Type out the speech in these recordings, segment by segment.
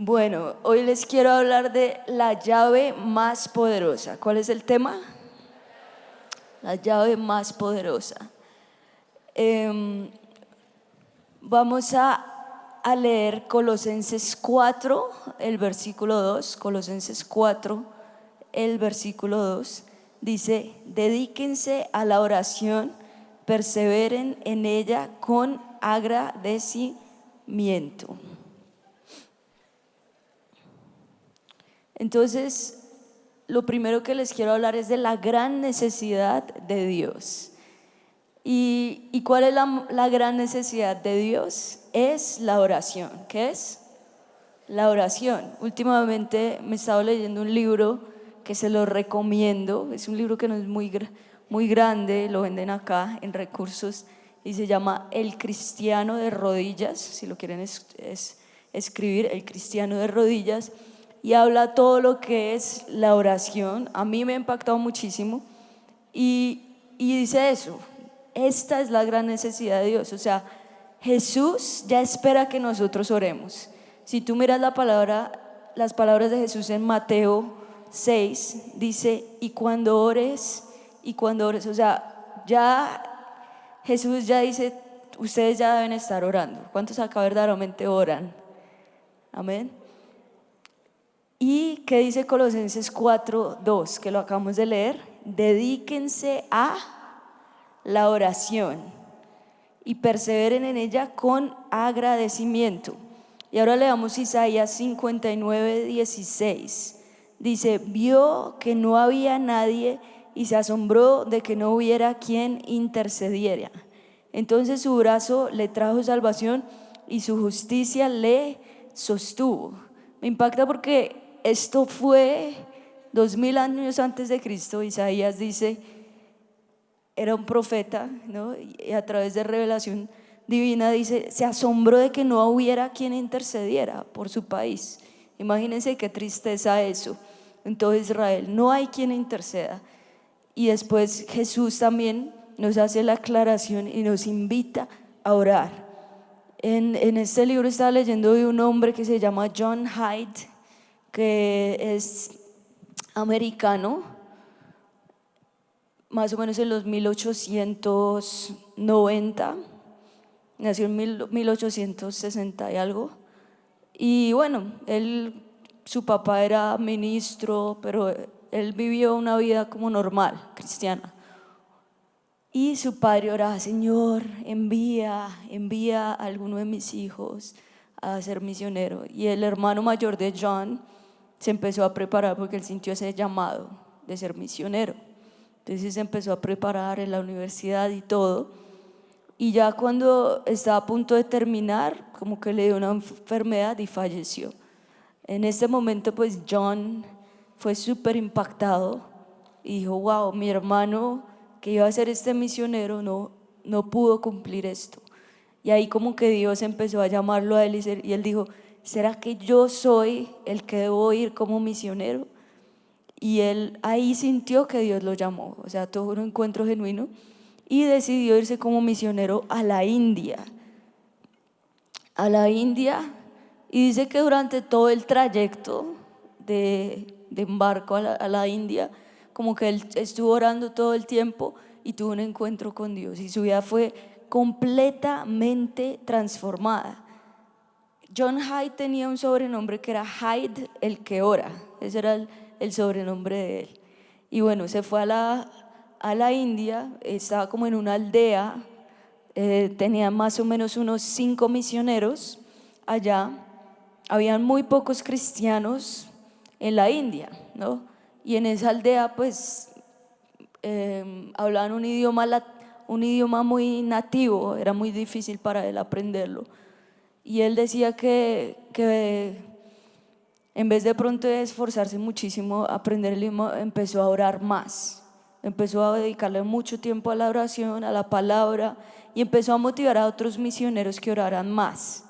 Bueno, hoy les quiero hablar de la llave más poderosa. ¿Cuál es el tema? La llave más poderosa. Em, Vamos a leer Colosenses 4, el versículo 2. Colosenses 4, el versículo 2. Dice: dedíquense a la oración, perseveren en ella con agradecimiento. Entonces, lo primero que les quiero hablar es de la gran necesidad de Dios. ¿Y cuál es la gran necesidad de Dios? Es la oración. ¿Qué es? La oración. Últimamente me he estado leyendo un libro que se lo recomiendo. Es un libro que no es muy grande, lo venden acá en Recursos y se llama El Cristiano de Rodillas. Si lo quieren escribir, El Cristiano de Rodillas. Y habla todo lo que es la oración. A mí me ha impactado muchísimo y dice eso: esta es la gran necesidad de Dios. O sea, Jesús ya espera que nosotros oremos. Si tú miras las palabras de Jesús en Mateo 6, dice: y cuando ores, o sea, ya Jesús ya dice, ustedes ya deben estar orando. ¿Cuántos acá verdaderamente oran? Amén. ¿Y qué dice Colosenses 4:2, que lo acabamos de leer? Dedíquense a la oración y perseveren en ella con agradecimiento. Y ahora leamos Isaías 59:16. Dice: vio que no había nadie y se asombró de que no hubiera quien intercediera. Entonces su brazo le trajo salvación y su justicia le sostuvo. Me impacta porque esto fue 2000 años antes de Cristo. Isaías dice, era un profeta, ¿no? Y a través de revelación divina dice, se asombró de que no hubiera quien intercediera por su país. Imagínense qué tristeza eso. En todo Israel no hay quien interceda. Y después Jesús también nos hace la aclaración y nos invita a orar. En este libro estaba leyendo de un hombre que se llama John Hyde, que es americano, más o menos en los 1890, nació en 1860 y algo. Y bueno, su papá era ministro, pero él vivió una vida como normal, cristiana. Y su padre oraba: Señor, envía a alguno de mis hijos a ser misionero. Y el hermano mayor de John se empezó a preparar porque él sintió ese llamado de ser misionero. Entonces se empezó a preparar en la universidad y todo. Y ya cuando estaba a punto de terminar, como que le dio una enfermedad y falleció. En este momento pues John fue súper impactado y dijo: wow, mi hermano que iba a ser este misionero no pudo cumplir esto. Y ahí como que Dios empezó a llamarlo a él y él dijo: ¿será que yo soy el que debo ir como misionero? Y él ahí sintió que Dios lo llamó, o sea, tuvo un encuentro genuino y decidió irse como misionero a la India. Y dice que durante todo el trayecto de embarco a la India, como que él estuvo orando todo el tiempo y tuvo un encuentro con Dios y su vida fue completamente transformada. John Hyde tenía un sobrenombre que era Hyde el que ora. Ese era el sobrenombre de él. Y bueno, se fue a la India, estaba como en una aldea, tenía más o menos unos 5 misioneros allá. Habían muy pocos cristianos en la India, ¿no? Y en esa aldea pues hablaban un idioma muy nativo, era muy difícil para él aprenderlo. Y él decía que en vez de pronto de esforzarse muchísimo a aprender el idioma, empezó a orar más. Empezó a dedicarle mucho tiempo a la oración, a la palabra, y empezó a motivar a otros misioneros que oraran más.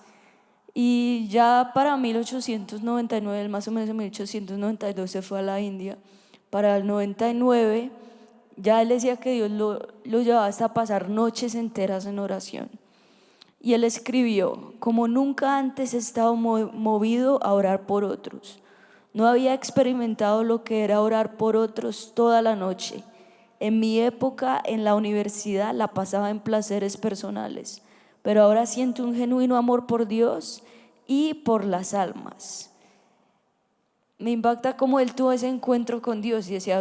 Y ya para 1899, él más o menos en 1892 se fue a la India. Para el 99 ya él decía que Dios lo llevaba hasta pasar noches enteras en oración. Y él escribió: como nunca antes he estado movido a orar por otros. No había experimentado lo que era orar por otros toda la noche. En mi época en la universidad la pasaba en placeres personales, pero ahora siento un genuino amor por Dios y por las almas. Me impacta cómo él tuvo ese encuentro con Dios y decía,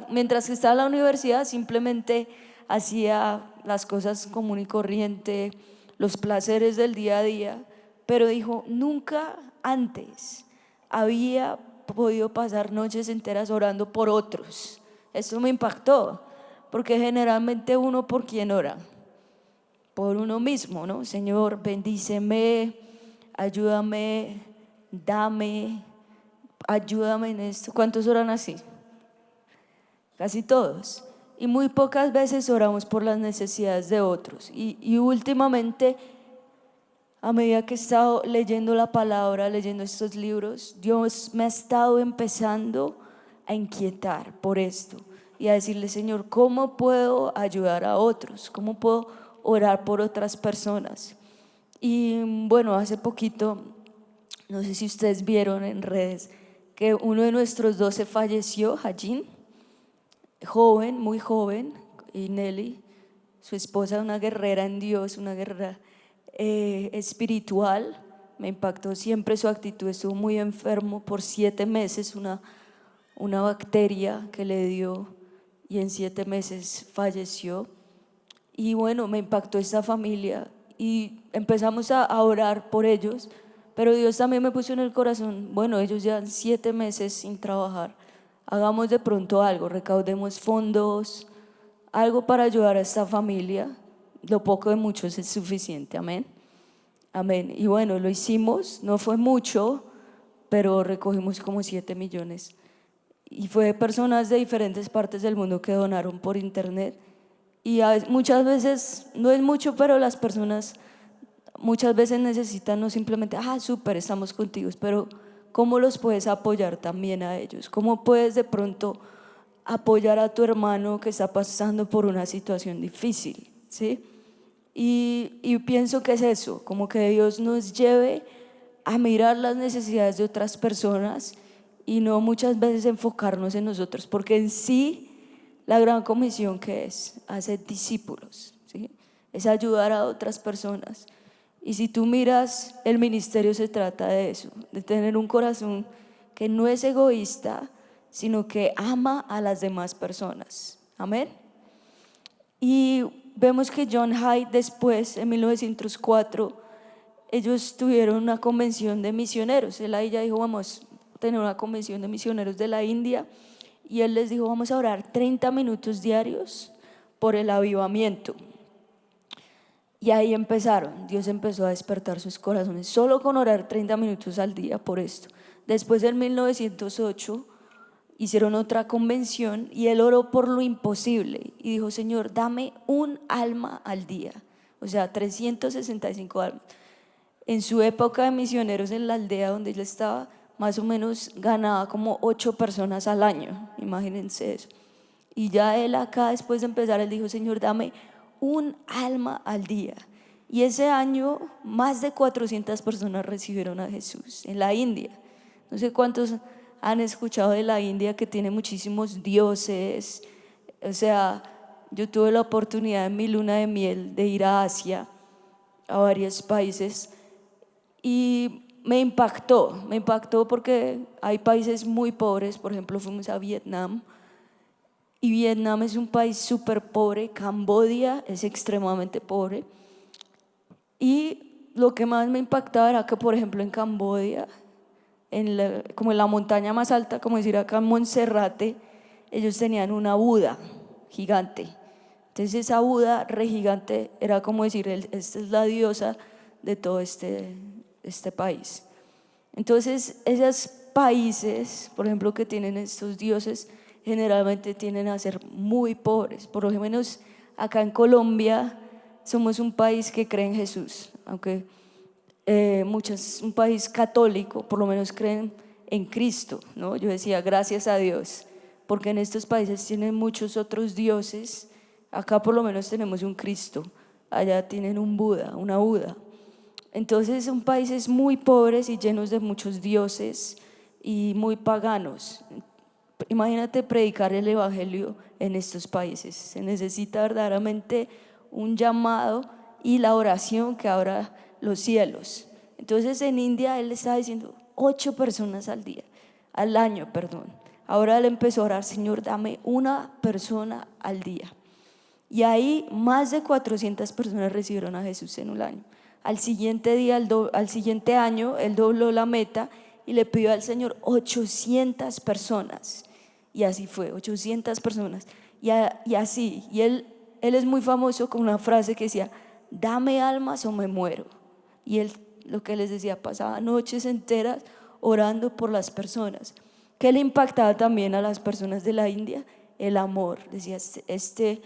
mientras que estaba en la universidad simplemente hacía las cosas común y corriente, los placeres del día a día, pero dijo, nunca antes había podido pasar noches enteras orando por otros. Eso me impactó, porque generalmente uno, ¿por quién ora? Por uno mismo, ¿no? Señor, bendíceme, ayúdame, dame, ayúdame en esto. ¿Cuántos oran así? Casi todos. Y muy pocas veces oramos por las necesidades de otros. Y últimamente, a medida que he estado leyendo la palabra, leyendo estos libros, Dios me ha estado empezando a inquietar por esto y a decirle, Señor, ¿cómo puedo ayudar a otros? ¿Cómo puedo orar por otras personas? Y bueno, hace poquito, no sé si ustedes vieron en redes, que uno de nuestros 12 falleció, Hajin, joven, muy joven, y Nelly, su esposa, una guerrera en Dios, una guerrera espiritual. Me impactó siempre su actitud. Estuvo muy enfermo por 7 meses, una bacteria que le dio, y en 7 meses falleció. Y bueno, me impactó esta familia y empezamos a orar por ellos, pero Dios también me puso en el corazón, bueno, ellos ya 7 meses sin trabajar, hagamos de pronto algo, recaudemos fondos, algo para ayudar a esta familia. Lo poco de muchos es suficiente, amén. Amén. Y bueno, lo hicimos, no fue mucho, pero recogimos como 7 millones. Y fue personas de diferentes partes del mundo que donaron por internet. Y muchas veces, no es mucho, pero las personas muchas veces necesitan no simplemente, súper, estamos contigo, pero ¿cómo los puedes apoyar también a ellos? ¿Cómo puedes de pronto apoyar a tu hermano que está pasando por una situación difícil? ¿Sí? Y pienso que es eso, como que Dios nos lleve a mirar las necesidades de otras personas y no muchas veces enfocarnos en nosotros, porque en sí la gran comisión que es hacer discípulos, ¿sí? Es ayudar a otras personas. Y si tú miras, el ministerio se trata de eso, de tener un corazón que no es egoísta, sino que ama a las demás personas. Amén. Y vemos que John Hyde después, en 1904, ellos tuvieron una convención de misioneros. Él ahí ya dijo, vamos a tener una convención de misioneros de la India. Y él les dijo, vamos a orar 30 minutos diarios por el avivamiento. Y ahí empezaron, Dios empezó a despertar sus corazones, solo con orar 30 minutos al día por esto. Después en 1908 hicieron otra convención y él oró por lo imposible y dijo, Señor, dame un alma al día, o sea, 365 almas. En su época de misioneros en la aldea donde él estaba, más o menos ganaba como 8 personas al año, imagínense eso. Y ya él acá, después de empezar, él dijo, Señor, dame un alma al día. Y ese año más de 400 personas recibieron a Jesús en la India. No sé cuántos han escuchado de la India, que tiene muchísimos dioses. O sea, yo tuve la oportunidad en mi luna de miel de ir a Asia, a varios países, y me impactó porque hay países muy pobres. Por ejemplo, fuimos a Vietnam, y Vietnam es un país súper pobre, Camboya es extremadamente pobre. Y lo que más me impactaba era que, por ejemplo, en Camboya, como en la montaña más alta, como decir acá en Monserrate, ellos tenían una Buda gigante. Entonces esa Buda re gigante era como decir, esta es la diosa de todo este país. Entonces esos países, por ejemplo, que tienen estos dioses, generalmente tienden a ser muy pobres. Por lo menos acá en Colombia somos un país que cree en Jesús, aunque un país católico, por lo menos creen en Cristo, ¿no? Yo decía, gracias a Dios, porque en estos países tienen muchos otros dioses. Acá por lo menos tenemos un Cristo. allá tienen un Buda, una Buda. Entonces son países muy pobres y llenos de muchos dioses y muy paganos. Imagínate predicar el evangelio en estos países. Se necesita verdaderamente un llamado y la oración que abra los cielos. Entonces en India él estaba diciendo 8 personas al año, perdón. Ahora él empezó a orar: Señor, dame una persona al día. Y ahí más de 400 personas recibieron a Jesús en un año. Al siguiente año él dobló la meta y le pidió al Señor 800 personas. Y así fue, 800 personas. Y así, y él es muy famoso con una frase que decía: dame almas o me muero. Y él, lo que les decía, pasaba noches enteras orando por las personas. ¿Qué le impactaba también a las personas de la India? El amor. Decía, este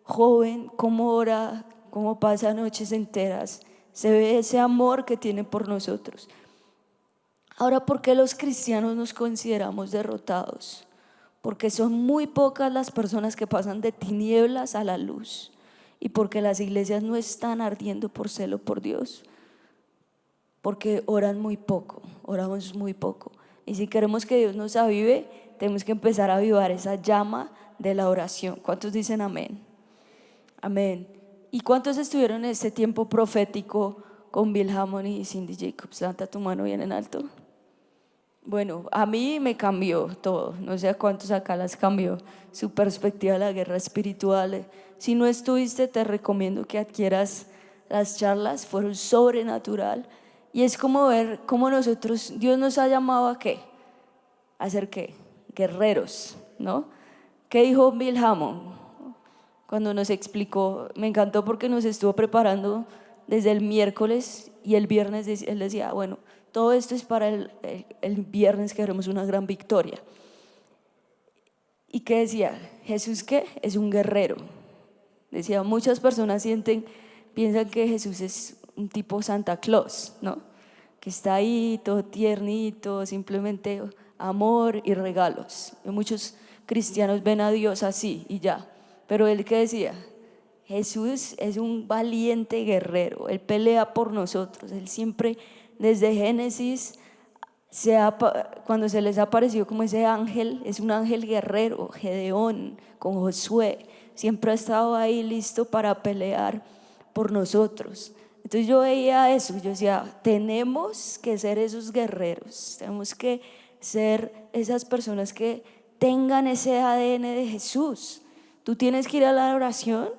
joven, cómo ora, cómo pasa noches enteras. Se ve ese amor que tiene por nosotros. Ahora, ¿por qué los cristianos nos consideramos derrotados? Porque son muy pocas las personas que pasan de tinieblas a la luz, y porque las iglesias no están ardiendo por celo por Dios, porque oran muy poco, oramos muy poco. Y si queremos que Dios nos avive, tenemos que empezar a avivar esa llama de la oración. ¿Cuántos dicen amén? Amén. ¿Y cuántos estuvieron en este tiempo profético con Bill Hamon y Cindy Jacobs? Levanta tu mano bien en alto. Bueno, a mí me cambió todo. No sé a cuántos acá las cambió su perspectiva de la guerra espiritual. Si no estuviste, te recomiendo que adquieras las charlas. Fueron sobrenatural. Y es como ver cómo nosotros, Dios nos ha llamado a ¿qué? ¿A ser qué? Guerreros, ¿no? ¿Qué dijo Bill Hamon cuando nos explicó? Me encantó porque nos estuvo preparando desde el miércoles, y el viernes él decía, bueno, todo esto es para el viernes, que haremos una gran victoria. ¿Y qué decía? Jesús, ¿qué? Es un guerrero. Decía, muchas personas piensan que Jesús es un tipo Santa Claus, ¿no? Que está ahí todo tiernito, simplemente amor y regalos. Y muchos cristianos ven a Dios así y ya. Pero él, ¿qué decía? Jesús es un valiente guerrero. Él pelea por nosotros. Él siempre, desde Génesis, cuando se les ha aparecido como ese ángel, es un ángel guerrero. Gedeón con Josué, siempre ha estado ahí listo para pelear por nosotros. Entonces yo veía eso, yo decía, tenemos que ser esos guerreros, tenemos que ser esas personas que tengan ese ADN de Jesús. Tú tienes que ir a la oración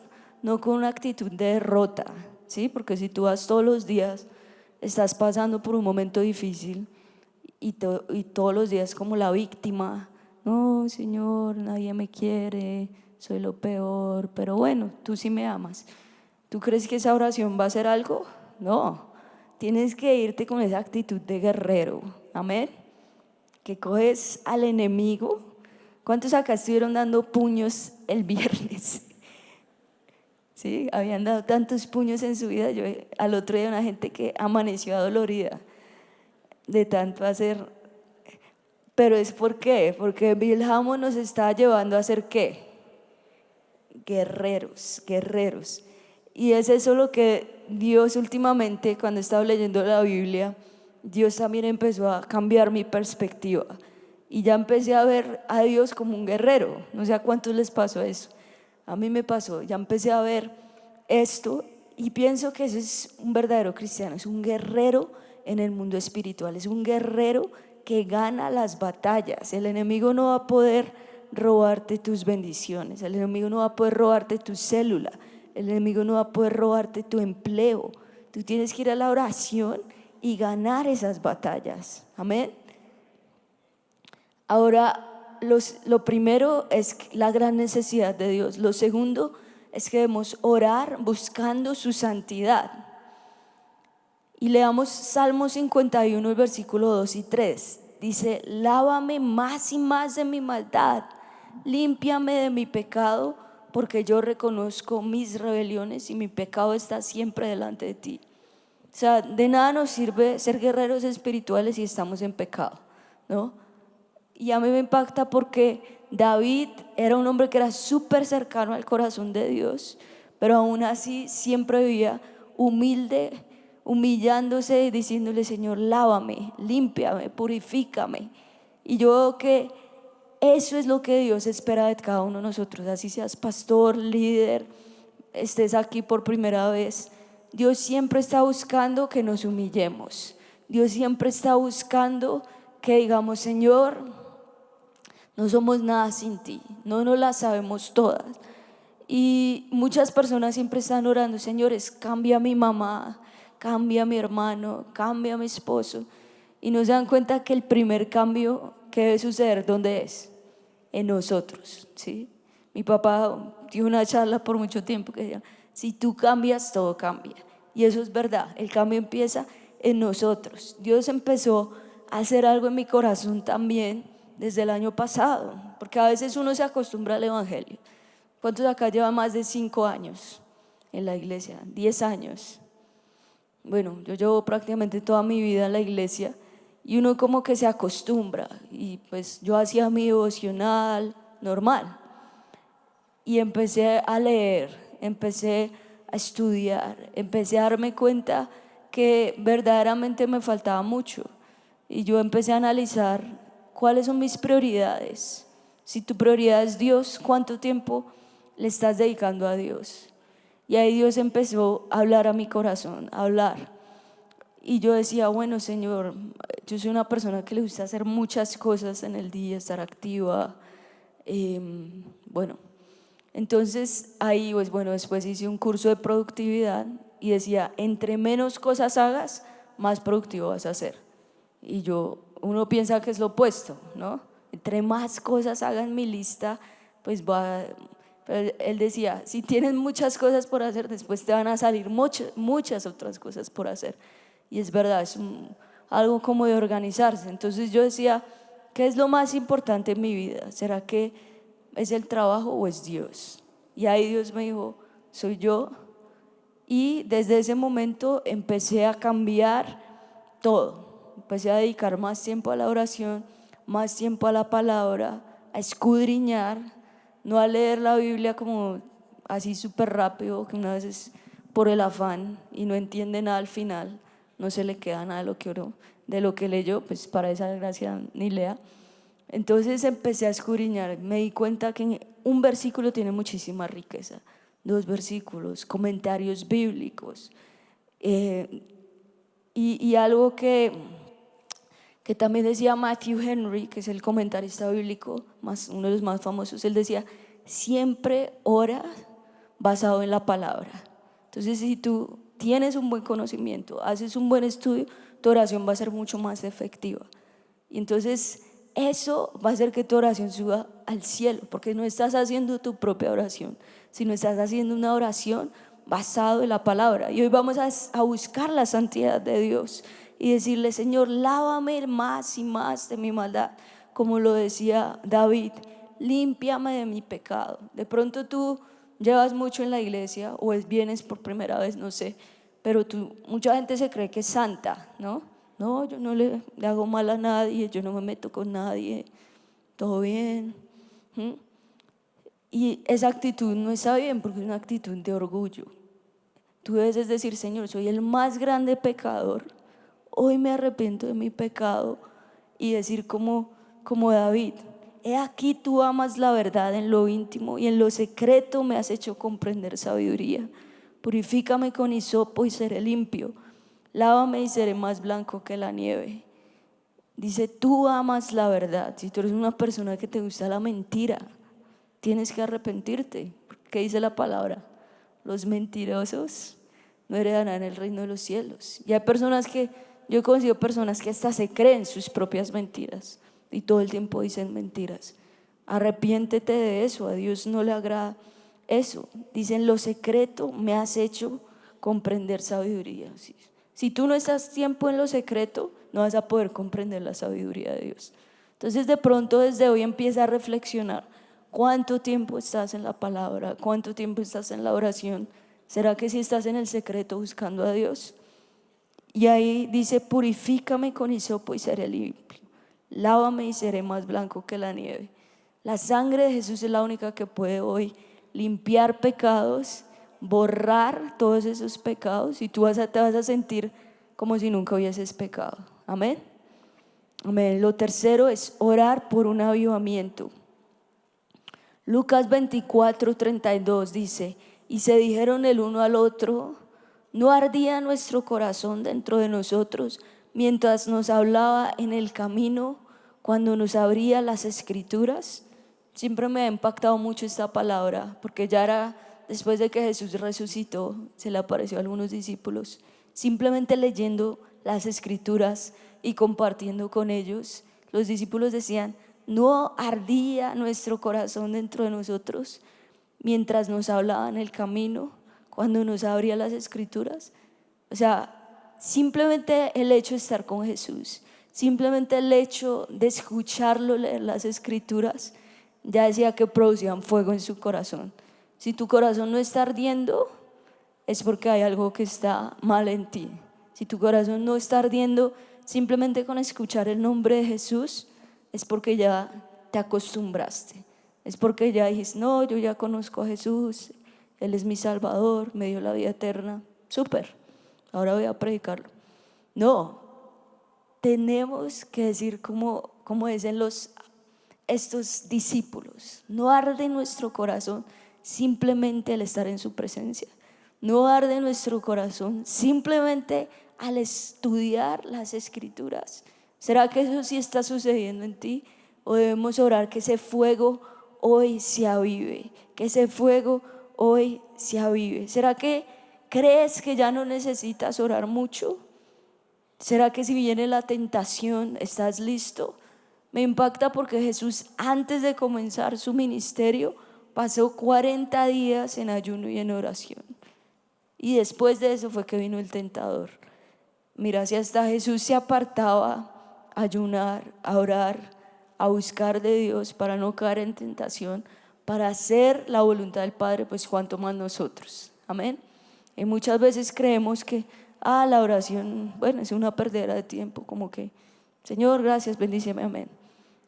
no con una actitud de derrota, ¿sí? Porque si tú vas todos los días, estás pasando por un momento difícil y todos los días como la víctima, no, Señor, nadie me quiere, soy lo peor, pero bueno, tú sí me amas. ¿Tú crees que esa oración va a hacer algo? No, tienes que irte con esa actitud de guerrero, amén. Que coges al enemigo. ¿Cuántos acá estuvieron dando puños el viernes? ¿Sí? Habían dado tantos puños en su vida. Yo al otro día una gente que amaneció adolorida de tanto hacer. Pero es ¿por qué? Porque Bill Hamon nos está llevando a ser ¿qué? Guerreros, guerreros. Y es eso lo que Dios últimamente, cuando estaba leyendo la Biblia, Dios también empezó a cambiar mi perspectiva. Y ya empecé a ver a Dios como un guerrero. No sé a cuántos les pasó eso. A mí me pasó, ya empecé a ver esto y pienso que ese es un verdadero cristiano. Es un guerrero en el mundo espiritual. Es un guerrero que gana las batallas. El enemigo no va a poder robarte tus bendiciones. El enemigo no va a poder robarte tu célula. El enemigo no va a poder robarte tu empleo. Tú tienes que ir a la oración y ganar esas batallas. Amén. Ahora, lo primero es la gran necesidad de Dios. Lo segundo es que debemos orar buscando su santidad. Y leamos Salmo 51, el versículo 2 y 3. Dice, lávame más y más de mi maldad, límpiame de mi pecado, porque yo reconozco mis rebeliones y mi pecado está siempre delante de ti. O sea, de nada nos sirve ser guerreros espirituales si estamos en pecado, ¿no? Y a mí me impacta porque David era un hombre que era súper cercano al corazón de Dios, pero aún así siempre vivía humilde, humillándose y diciéndole: Señor, lávame, límpiame, purifícame. Y yo veo que eso es lo que Dios espera de cada uno de nosotros, así seas pastor, líder, estés aquí por primera vez. Dios siempre está buscando que nos humillemos. Dios siempre está buscando que digamos: Señor, no somos nada sin ti, no nos las sabemos todas. Y muchas personas siempre están orando: Señores, cambia a mi mamá, cambia a mi hermano, cambia a mi esposo. Y no se dan cuenta que el primer cambio que debe suceder, ¿dónde es? En nosotros, ¿sí? Mi papá dio una charla por mucho tiempo que decía: si tú cambias, todo cambia. Y eso es verdad, el cambio empieza en nosotros. Dios empezó a hacer algo en mi corazón también desde el año pasado, porque a veces uno se acostumbra al evangelio. ¿Cuántos acá llevan más de 5 años en la iglesia? 10 años. Bueno, yo llevo prácticamente toda mi vida en la iglesia y uno como que se acostumbra, y pues yo hacía mi devocional normal y empecé a leer, empecé a estudiar, empecé a darme cuenta que verdaderamente me faltaba mucho, y yo empecé a analizar cuáles son mis prioridades. Si tu prioridad es Dios, ¿cuánto tiempo le estás dedicando a Dios? Y ahí Dios empezó a hablar a mi corazón, a hablar. Y yo decía: bueno, Señor, yo soy una persona que le gusta hacer muchas cosas en el día, estar activa. Bueno, entonces ahí, pues bueno, después hice un curso de productividad y decía: entre menos cosas hagas, más productivo vas a ser. Y uno piensa que es lo opuesto, ¿no? Entre más cosas haga en mi lista, pues pero él decía: si tienes muchas cosas por hacer, después te van a salir muchas otras cosas por hacer. Y es verdad, es algo como de organizarse. Entonces yo decía: ¿qué es lo más importante en mi vida? ¿Será que es el trabajo o es Dios? Y ahí Dios me dijo: soy yo. Y desde ese momento empecé a cambiar todo. Empecé a dedicar más tiempo a la oración, más tiempo a la palabra, a escudriñar, no a leer la Biblia como así súper rápido, que una vez es por el afán y no entiende nada al final, no se le queda nada de lo que oró, de lo que leyó, pues para esa gracia ni lea. Entonces empecé a escudriñar, me di cuenta que un versículo tiene muchísima riqueza, 2 versículos, comentarios bíblicos, y algo que también decía Matthew Henry, que es el comentarista bíblico, uno de los más famosos. Él decía: siempre ora basado en la palabra. Entonces, si tú tienes un buen conocimiento, haces un buen estudio, tu oración va a ser mucho más efectiva. Y entonces eso va a hacer que tu oración suba al cielo, porque no estás haciendo tu propia oración, sino estás haciendo una oración basado en la palabra. Y hoy vamos a buscar la santidad de Dios y decirle: Señor, lávame más y más de mi maldad, como lo decía David: límpiame de mi pecado. De pronto tú llevas mucho en la iglesia o vienes por primera vez, no sé, pero mucha gente se cree que es santa, ¿no? No, yo no le hago mal a nadie, yo no me meto con nadie, todo bien. Y esa actitud no está bien, porque es una actitud de orgullo. Tú debes decir: Señor, soy el más grande pecador, hoy me arrepiento de mi pecado. Y decir como David: he aquí, tú amas la verdad en lo íntimo y en lo secreto me has hecho comprender sabiduría. Purifícame con hisopo y seré limpio, lávame y seré más blanco que la nieve. Dice: tú amas la verdad. Si tú eres una persona que te gusta la mentira, tienes que arrepentirte. ¿Qué dice la palabra? Los mentirosos no heredarán el reino de los cielos. Y hay personas que, yo he conocido personas que hasta se creen sus propias mentiras y todo el tiempo dicen mentiras. Arrepiéntete de eso, a Dios no le agrada eso. Dicen: lo secreto me has hecho comprender sabiduría. Si tú no estás tiempo en lo secreto, no vas a poder comprender la sabiduría de Dios. Entonces, de pronto desde hoy empieza a reflexionar: ¿cuánto tiempo estás en la palabra? ¿Cuánto tiempo estás en la oración? ¿Será que si estás en el secreto buscando a Dios? Y ahí dice: purifícame con hisopo y seré limpio, lávame y seré más blanco que la nieve. La sangre de Jesús es la única que puede hoy limpiar pecados, borrar todos esos pecados y te vas a sentir como si nunca hubieses pecado. Amén. Amén. Lo tercero es orar por un avivamiento. Lucas 24:32 dice: y se dijeron el uno al otro, ¿no ardía nuestro corazón dentro de nosotros mientras nos hablaba en el camino, cuando nos abría las escrituras? Siempre me ha impactado mucho esta palabra, porque ya era después de que Jesús resucitó, se le apareció a algunos discípulos, simplemente leyendo las escrituras y compartiendo con ellos. Los discípulos decían: ¿no ardía nuestro corazón dentro de nosotros mientras nos hablaba en el camino, cuando nos abría las escrituras? O sea, simplemente el hecho de estar con Jesús, simplemente el hecho de escucharlo leer las escrituras, ya decía que producían fuego en su corazón. Si tu corazón no está ardiendo, es porque hay algo que está mal en ti. Si tu corazón no está ardiendo simplemente con escuchar el nombre de Jesús, es porque ya te acostumbraste. Es porque ya dijiste: no, yo ya conozco a Jesús, Él es mi Salvador, me dio la vida eterna. Súper, ahora voy a predicarlo. No, tenemos que decir como dicen estos discípulos: no arde nuestro corazón simplemente al estar en su presencia. No arde nuestro corazón simplemente al estudiar las escrituras. ¿Será que eso sí está sucediendo en ti? ¿O debemos orar que ese fuego hoy se avive? Que ese fuego hoy se avive. ¿Será que crees que ya no necesitas orar mucho? ¿Será que si viene la tentación estás listo? Me impacta porque Jesús, antes de comenzar su ministerio, pasó 40 días en ayuno y en oración. Y después de eso fue que vino el tentador. Mira, si hasta Jesús se apartaba a ayunar, a orar, a buscar de Dios para no caer en tentación, para hacer la voluntad del Padre, pues cuánto más nosotros. Amén. Y muchas veces creemos que la oración, bueno, es una perdera de tiempo, como que: Señor, gracias, bendíceme, amén.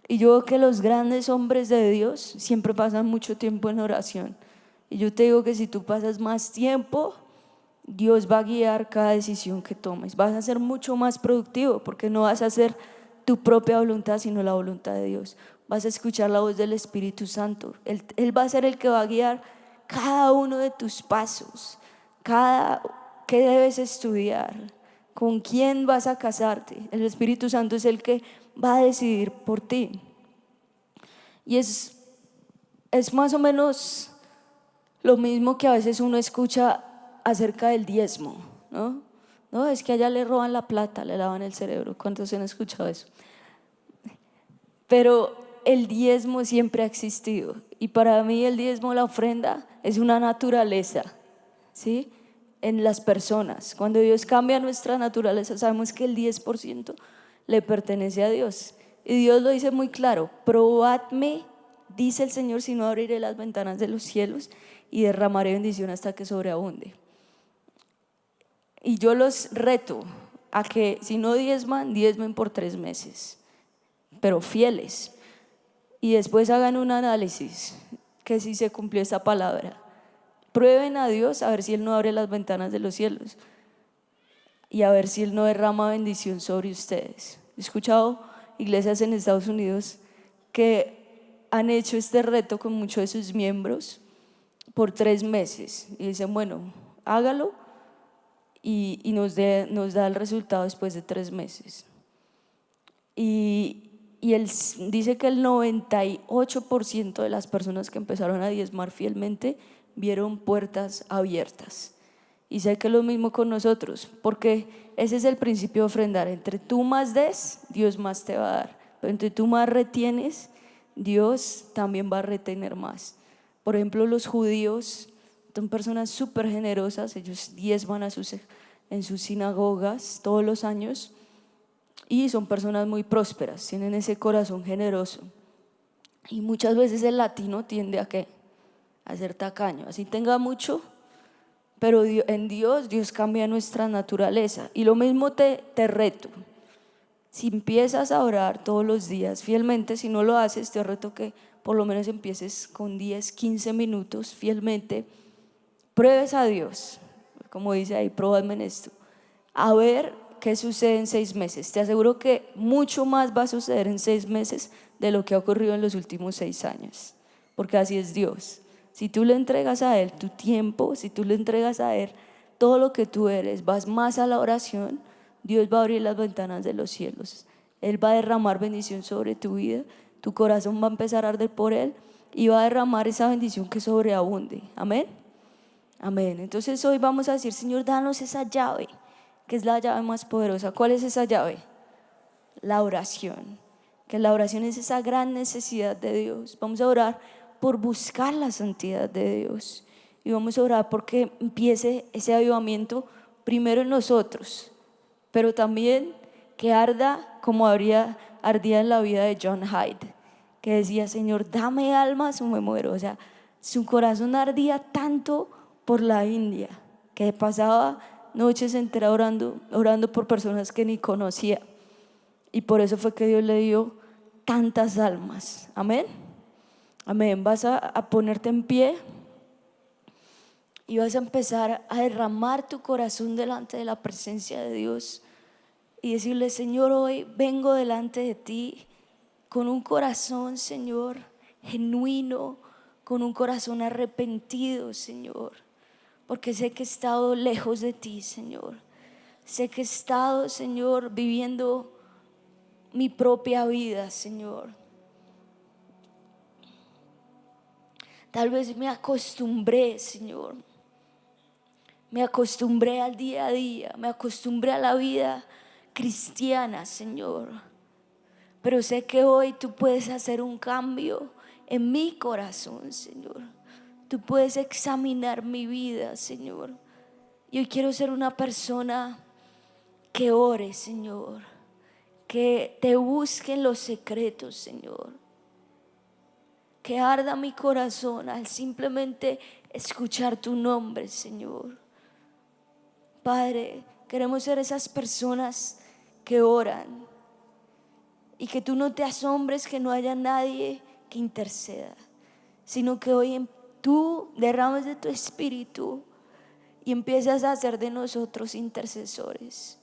Y yo veo que los grandes hombres de Dios siempre pasan mucho tiempo en oración. Y yo te digo que si tú pasas más tiempo, Dios va a guiar cada decisión que tomes. Vas a ser mucho más productivo, porque no vas a hacer tu propia voluntad, sino la voluntad de Dios. Vas a escuchar la voz del Espíritu Santo. Él va a ser el que va a guiar cada uno de tus pasos, qué debes estudiar, con quién vas a casarte. El Espíritu Santo es el que va a decidir por ti. Y es más o menos lo mismo que a veces uno escucha acerca del diezmo, ¿no? No, es que allá le roban la plata, le lavan el cerebro. ¿Cuántos han escuchado eso? Pero el diezmo siempre ha existido. Y para mí el diezmo, la ofrenda, es una naturaleza, ¿sí? En las personas. Cuando Dios cambia nuestra naturaleza, sabemos que el 10% le pertenece a Dios. Y Dios lo dice muy claro: probadme, dice el Señor, si no abriré las ventanas de los cielos y derramaré bendición hasta que sobreabunde. Y yo los reto a que si no diezmen por 3 meses, pero fieles. Y después hagan un análisis, que si se cumplió esta palabra. Prueben a Dios a ver si Él no abre las ventanas de los cielos y a ver si Él no derrama bendición sobre ustedes. He escuchado iglesias en Estados Unidos que han hecho este reto con muchos de sus miembros por 3 meses y dicen: bueno, hágalo y nos da el resultado después de 3 meses. Y él dice que el 98% de las personas que empezaron a diezmar fielmente vieron puertas abiertas. Y sé que es lo mismo con nosotros, porque ese es el principio de ofrendar: entre tú más des, Dios más te va a dar, pero entre tú más retienes, Dios también va a retener más. Por ejemplo, los judíos son personas súper generosas. Ellos diezman en sus sinagogas todos los años y son personas muy prósperas, tienen ese corazón generoso. Y muchas veces el latino tiende a ser tacaño, así tenga mucho, pero en Dios cambia nuestra naturaleza. Y lo mismo te reto: si empiezas a orar todos los días fielmente, si no lo haces, te reto que por lo menos empieces con 10, 15 minutos fielmente, pruebes a Dios, como dice ahí, probadme en esto, a ver qué sucede en 6 meses. Te aseguro que mucho más va a suceder en 6 meses de lo que ha ocurrido en los últimos 6 años, porque así es Dios. Si tú le entregas a Él tu tiempo, si tú le entregas a Él todo lo que tú eres, vas más a la oración, Dios va a abrir las ventanas de los cielos. Él va a derramar bendición sobre tu vida, tu corazón va a empezar a arder por Él y va a derramar esa bendición que sobreabunde. Amén. Amén. Entonces hoy vamos a decir, Señor, danos esa llave, que es la llave más poderosa. ¿Cuál es esa llave? La oración. Que la oración es esa gran necesidad de Dios. Vamos a orar por buscar la santidad de Dios. Y vamos a orar porque empiece ese avivamiento primero en nosotros, pero también que arda como ardía en la vida de John Hyde, que decía, Señor, dame almas o me muero. O sea, su corazón ardía tanto por la India, que pasaba noches enteras orando por personas que ni conocía. Y por eso fue que Dios le dio tantas almas. Amén. Amén. Vas a ponerte en pie y vas a empezar a derramar tu corazón delante de la presencia de Dios y decirle, Señor, hoy vengo delante de ti con un corazón, Señor, genuino, con un corazón arrepentido, Señor, porque sé que he estado lejos de ti, Señor. Sé que he estado, Señor, viviendo mi propia vida, Señor. Tal vez me acostumbré, Señor. Me acostumbré al día a día, me acostumbré a la vida cristiana, Señor. Pero sé que hoy tú puedes hacer un cambio en mi corazón, Señor. Tú puedes examinar mi vida, Señor. Y hoy quiero ser una persona que ore, Señor, que te busque en los secretos, Señor. Que arda mi corazón al simplemente escuchar tu nombre, Señor. Padre, queremos ser esas personas que oran y que tú no te asombres que no haya nadie que interceda, sino que hoy tú derrames de tu espíritu y empiezas a hacer de nosotros intercesores.